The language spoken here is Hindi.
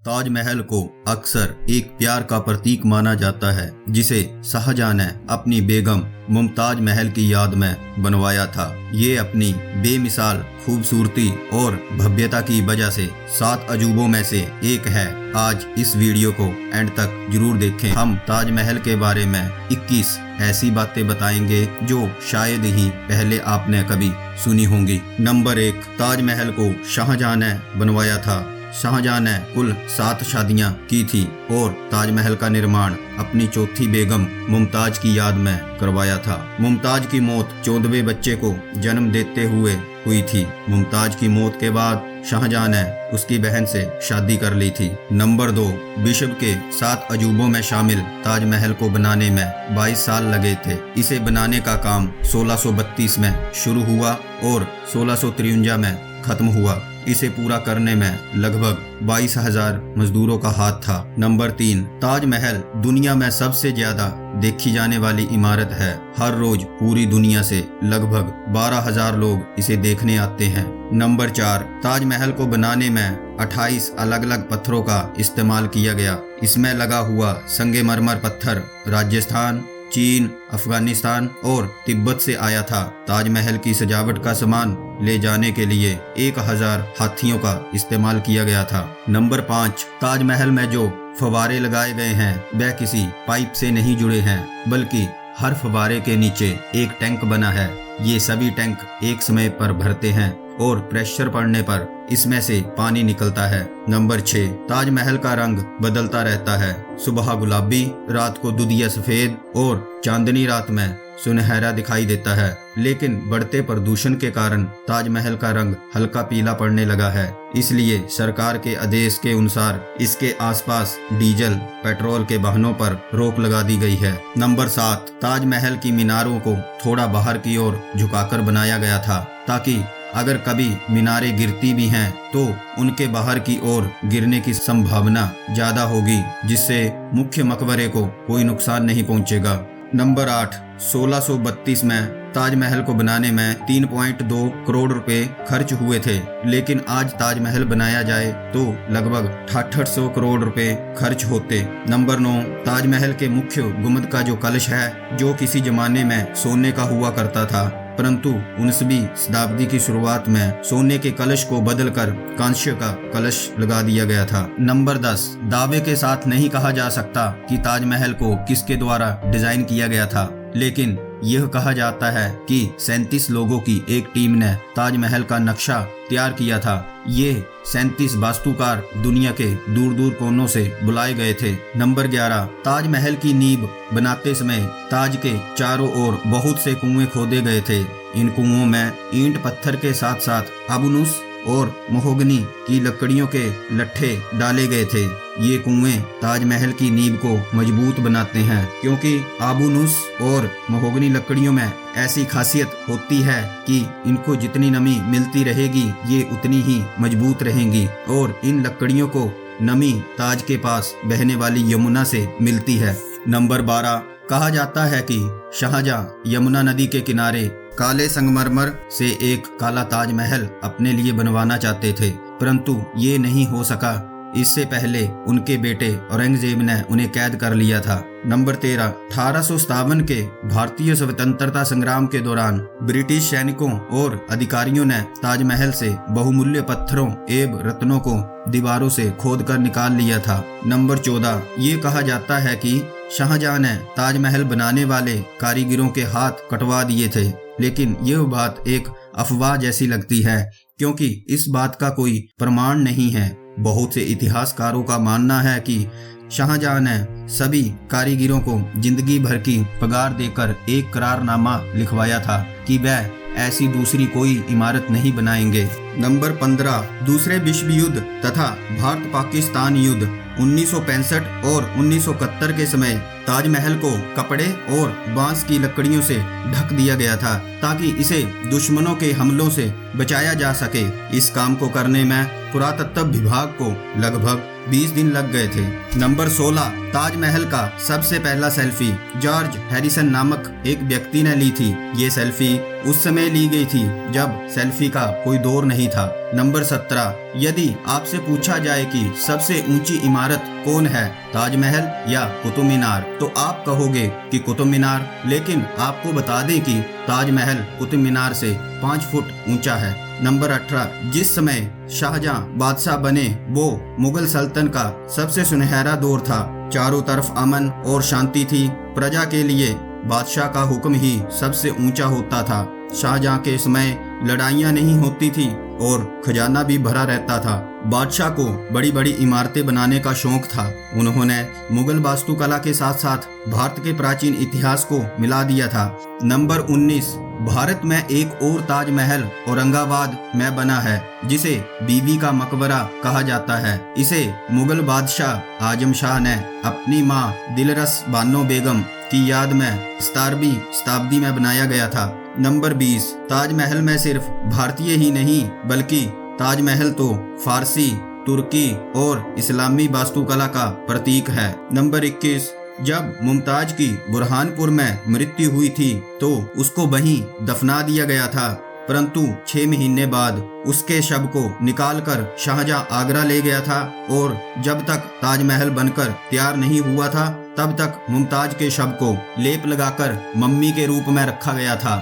ताजमहल को अक्सर एक प्यार का प्रतीक माना जाता है, जिसे शाहजहां ने अपनी बेगम मुमताज महल की याद में बनवाया था। ये अपनी बेमिसाल खूबसूरती और भव्यता की वजह से 7 अजूबों में से एक है। आज इस वीडियो को एंड तक जरूर देखें। हम ताजमहल के बारे में 21 ऐसी बातें बताएंगे जो शायद ही पहले आपने कभी सुनी होंगी। नंबर 1, ताजमहल को शाहजहां ने बनवाया था। शाहजहां ने कुल 7 शादियां की थी और ताजमहल का निर्माण अपनी चौथी बेगम मुमताज की याद में करवाया था। मुमताज की मौत 14वें बच्चे को जन्म देते हुए हुई थी। मुमताज की मौत के बाद शाहजहां ने उसकी बहन से शादी कर ली थी। नंबर 2, विश्व के 7 अजूबों में शामिल ताजमहल को बनाने में 22 साल लगे थे। इसे बनाने का काम 1632 में शुरू हुआ और 1653 में खत्म हुआ। इसे पूरा करने में लगभग 22,000 मजदूरों का हाथ था। नंबर 3, ताजमहल दुनिया में सबसे ज्यादा देखी जाने वाली इमारत है। हर रोज पूरी दुनिया से लगभग 12,000 लोग इसे देखने आते हैं। नंबर 4, ताजमहल को बनाने में 28 अलग अलग पत्थरों का इस्तेमाल किया गया। इसमें लगा हुआ संगमरमर पत्थर राजस्थान, चीन, अफगानिस्तान और तिब्बत से आया था। ताजमहल की सजावट का सामान ले जाने के लिए 1000 हाथियों का इस्तेमाल किया गया था। नंबर 5, ताजमहल में जो फव्वारे लगाए गए हैं वह किसी पाइप से नहीं जुड़े हैं, बल्कि हर फव्वारे के नीचे एक टैंक बना है। ये सभी टैंक एक समय पर भरते हैं और प्रेशर पड़ने पर इसमें से पानी निकलता है। नंबर 6, ताजमहल का रंग बदलता रहता है। सुबह गुलाबी, रात को दुधिया सफेद और चांदनी रात में सुनहरा दिखाई देता है। लेकिन बढ़ते प्रदूषण के कारण ताजमहल का रंग हल्का पीला पड़ने लगा है। इसलिए सरकार के आदेश के अनुसार इसके आसपास डीजल, पेट्रोल के वाहनों पर रोक लगा दी गई है। नंबर 7, ताजमहल की मीनारों को थोड़ा बाहर की ओर झुकाकर बनाया गया था, ताकि अगर कभी मीनारें गिरती भी हैं तो उनके बाहर की ओर गिरने की संभावना ज्यादा होगी, जिससे मुख्य मकबरे को कोई नुकसान नहीं पहुंचेगा। नंबर 8, 1632 में ताजमहल को बनाने में 3.2 करोड़ रुपए खर्च हुए थे, लेकिन आज ताजमहल बनाया जाए तो लगभग 6800 करोड़ रुपए खर्च होते। नंबर 9, ताजमहल के मुख्य गुंबद का जो कलश है, जो किसी जमाने में सोने का हुआ करता था, परंतु 19वीं शताब्दी की शुरुआत में सोने के कलश को बदलकर कांस्य का कलश लगा दिया गया था। नंबर 10, दावे के साथ नहीं कहा जा सकता कि ताजमहल को किसके द्वारा डिजाइन किया गया था, लेकिन यह कहा जाता है कि 37 लोगों की एक टीम ने ताजमहल का नक्शा तैयार किया था। ये 37 वास्तुकार दुनिया के दूर दूर कोनों से बुलाए गए थे। नंबर 11, ताजमहल की नींव बनाते समय ताज के चारों ओर बहुत से कुएं खोदे गए थे। इन कुओं में ईंट पत्थर के साथ साथ आबनूस और महोगनी की लकड़ियों के लट्ठे डाले गए थे। ये कुएं ताजमहल की नींव को मजबूत बनाते हैं, क्योंकि आबनूस और महोगनी लकड़ियों में ऐसी खासियत होती है कि इनको जितनी नमी मिलती रहेगी ये उतनी ही मजबूत रहेंगी, और इन लकड़ियों को नमी ताज के पास बहने वाली यमुना से मिलती है। नंबर 12, कहा जाता है कि शाहजहां यमुना नदी के किनारे काले संगमरमर से एक काला ताजमहल अपने लिए बनवाना चाहते थे, परंतु ये नहीं हो सका। इससे पहले उनके बेटे औरंगजेब ने उन्हें कैद कर लिया था। नंबर 13, 1857 के भारतीय स्वतंत्रता संग्राम के दौरान ब्रिटिश सैनिकों और अधिकारियों ने ताजमहल से बहुमूल्य पत्थरों एवं रत्नों को दीवारों से खोदकर निकाल लिया था। नंबर 14, ये कहा जाता है कि शाहजहां ने ताजमहल बनाने वाले कारीगरों के हाथ कटवा दिए थे, लेकिन यह बात एक अफवाह जैसी लगती है, क्योंकि इस बात का कोई प्रमाण नहीं है। बहुत से इतिहासकारों का मानना है कि शाहजहां ने सभी कारीगरों को जिंदगी भर की पगार देकर एक करारनामा लिखवाया था कि वह ऐसी दूसरी कोई इमारत नहीं बनाएंगे। नंबर 15, दूसरे विश्व युद्ध तथा भारत पाकिस्तान युद्ध 1965 और 1971 के समय ताजमहल को कपड़े और बांस की लकड़ियों से ढक दिया गया था, ताकि इसे दुश्मनों के हमलों से बचाया जा सके। इस काम को करने में पुरातत्व विभाग को लगभग 20 दिन लग गए थे। नंबर 16, ताजमहल का सबसे पहला सेल्फी जॉर्ज हैरिसन नामक एक व्यक्ति ने ली थी। ये सेल्फी उस समय ली गई थी जब सेल्फी का कोई दौर नहीं था। नंबर 17, यदि आपसे पूछा जाए कि सबसे ऊंची इमारत कौन है, ताजमहल या कुतुब मीनार, तो आप कहोगे कि कुतुब मीनार। लेकिन आपको बता दें कि ताजमहल कुतुब मीनार से 5 फुट ऊंचा है। नंबर 18, जिस समय शाहजहां बादशाह बने वो मुगल सल्तनत का सबसे सुनहरा दौर था। चारों तरफ अमन और शांति थी। प्रजा के लिए बादशाह का हुक्म ही सबसे ऊंचा होता था। शाहजहां के समय लड़ाइयां नहीं होती थी और खजाना भी भरा रहता था। बादशाह को बड़ी बड़ी इमारतें बनाने का शौक था। उन्होंने मुगल वास्तुकला के साथ साथ भारत के प्राचीन इतिहास को मिला दिया था। नंबर 19, भारत में एक और ताजमहल औरंगाबाद में बना है जिसे बीबी का मकबरा कहा जाता है। इसे मुगल बादशाह आजम शाह ने अपनी मां दिलरस बानो बेगम की याद में 17वीं शताब्दी में बनाया गया था। नंबर 20, ताजमहल में सिर्फ भारतीय ही नहीं बल्कि ताजमहल तो फारसी, तुर्की और इस्लामी वास्तुकला का प्रतीक है। नंबर 21, जब मुमताज की बुरहानपुर में मृत्यु हुई थी तो उसको वहीं दफना दिया गया था, परंतु 6 महीने बाद उसके शव को निकालकर शाहजहां आगरा ले गया था और जब तक ताजमहल बनकर तैयार नहीं हुआ था तब तक मुमताज के शव को लेप लगाकर मम्मी के रूप में रखा गया था।